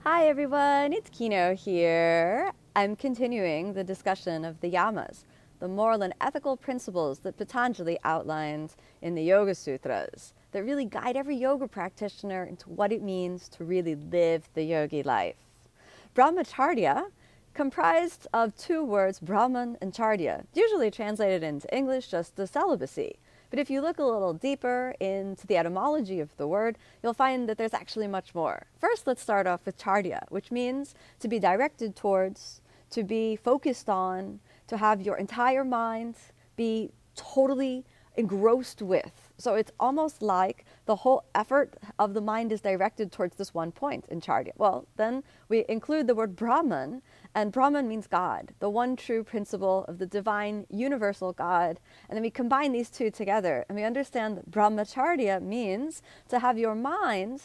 Hi everyone, it's Kino here. I'm continuing the discussion of the Yamas, the moral and ethical principles that Patanjali outlines in the Yoga Sutras that really guide every yoga practitioner into what it means to really live the yogi life. Brahmacharya, comprised of two words, Brahman and Charya, usually translated into English just as celibacy. But if you look a little deeper into the etymology of the word, you'll find that there's actually much more. First, let's start off with charya, which means to be directed towards, to be focused on, to have your entire mind be totally engrossed with. So it's almost like the whole effort of the mind is directed towards this one point in charya. Well, then we include the word Brahman, and Brahman means God, the one true principle of the divine universal God. And then we combine these two together, and we understand that Brahmacharya means to have your mind,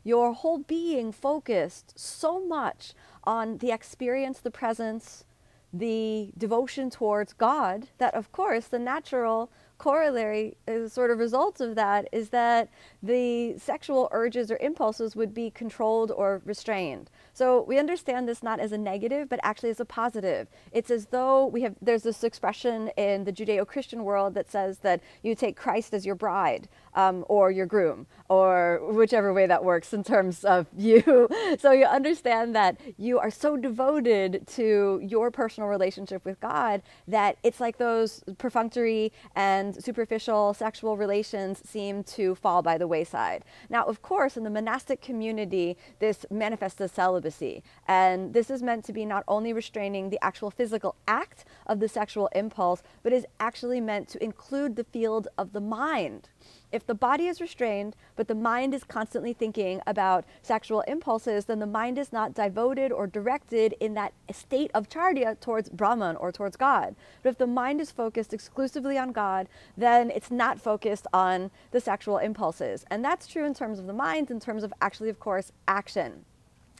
your whole being focused so much on the experience, the presence, the devotion towards God, that of course the natural corollary sort of result of that is that the sexual urges or impulses would be controlled or restrained. So we understand this not as a negative, but actually as a positive. It's as though there's this expression in the Judeo-Christian world that says that you take Christ as your bride, or your groom, or whichever way that works in terms of you. So you understand that you are so devoted to your personal relationship with God that it's like those perfunctory and superficial sexual relations seem to fall by the wayside. Now, of course, in the monastic community, this manifests as celibacy. And this is meant to be not only restraining the actual physical act of the sexual impulse, but is actually meant to include the field of the mind. If the body is restrained, but the mind is constantly thinking about sexual impulses, then the mind is not devoted or directed in that state of charya towards Brahman or towards God. But if the mind is focused exclusively on God, then it's not focused on the sexual impulses. And that's true in terms of the mind, in terms of actually, of course, action.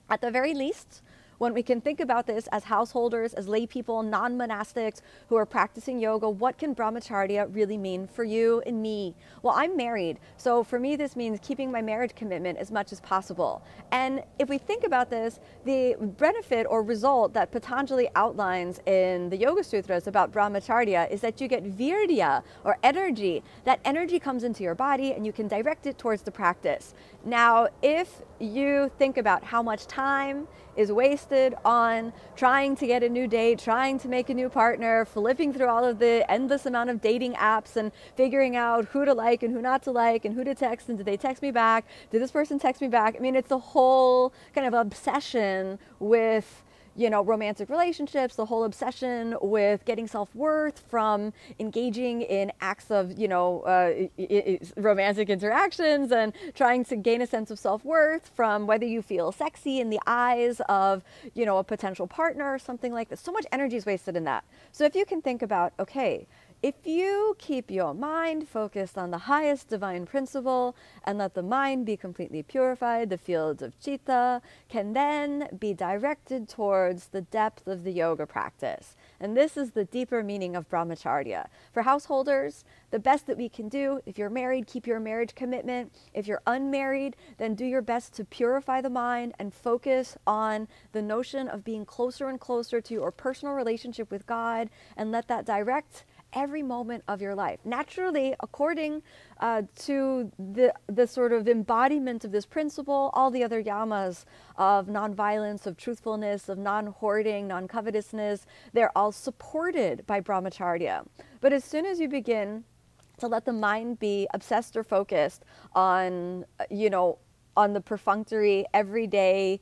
At the very least, when we can think about this as householders, as lay people, non-monastics who are practicing yoga, what can brahmacharya really mean for you and me? Well, I'm married, so for me this means keeping my marriage commitment as much as possible. And if we think about this, the benefit or result that Patanjali outlines in the Yoga Sutras about brahmacharya is that you get virya, or energy. That energy comes into your body and you can direct it towards the practice. Now, if you think about how much time is wasted on trying to get a new date, trying to make a new partner, flipping through all of the endless amount of dating apps and figuring out who to like and who not to like and who to text and did they text me back? Did this person text me back? I mean, it's the whole kind of obsession with romantic relationships, the whole obsession with getting self-worth from engaging in acts of, romantic interactions and trying to gain a sense of self-worth from whether you feel sexy in the eyes of, a potential partner or something like this. So much energy is wasted in that. So if you can think about, okay, if you keep your mind focused on the highest divine principle and let the mind be completely purified, the fields of citta can then be directed towards the depth of the yoga practice. And this is the deeper meaning of brahmacharya. For householders, the best that we can do, if you're married, keep your marriage commitment. If you're unmarried, then do your best to purify the mind and focus on the notion of being closer and closer to your personal relationship with God and let that direct every moment of your life. Naturally, according to the sort of embodiment of this principle, all the other yamas of nonviolence, of truthfulness, of non-hoarding, non-covetousness, they're all supported by brahmacharya. But as soon as you begin to let the mind be obsessed or focused on, on the perfunctory, everyday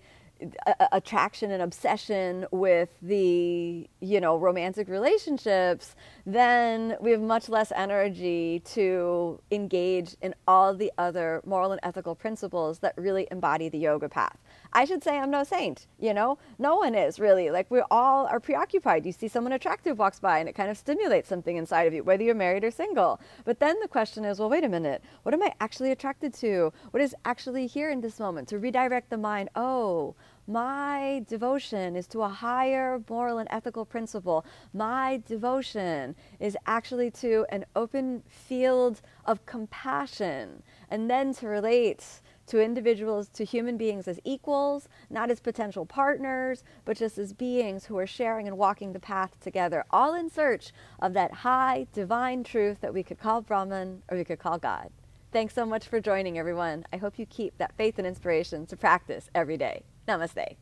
attraction and obsession with the, romantic relationships, then we have much less energy to engage in all the other moral and ethical principles that really embody the yoga path. I should say I'm no saint, no one is really. Like, we all are preoccupied. You see someone attractive walks by and it kind of stimulates something inside of you, whether you're married or single. But then the question is, well, wait a minute, what am I actually attracted to? What is actually here in this moment? To redirect the mind, oh, my devotion is to a higher moral and ethical principle. My devotion is actually to an open field of compassion, and then to relate to individuals, to human beings as equals, not as potential partners, but just as beings who are sharing and walking the path together, all in search of that high divine truth that we could call Brahman or we could call God. Thanks so much for joining, everyone. I hope you keep that faith and inspiration to practice every day. Namaste.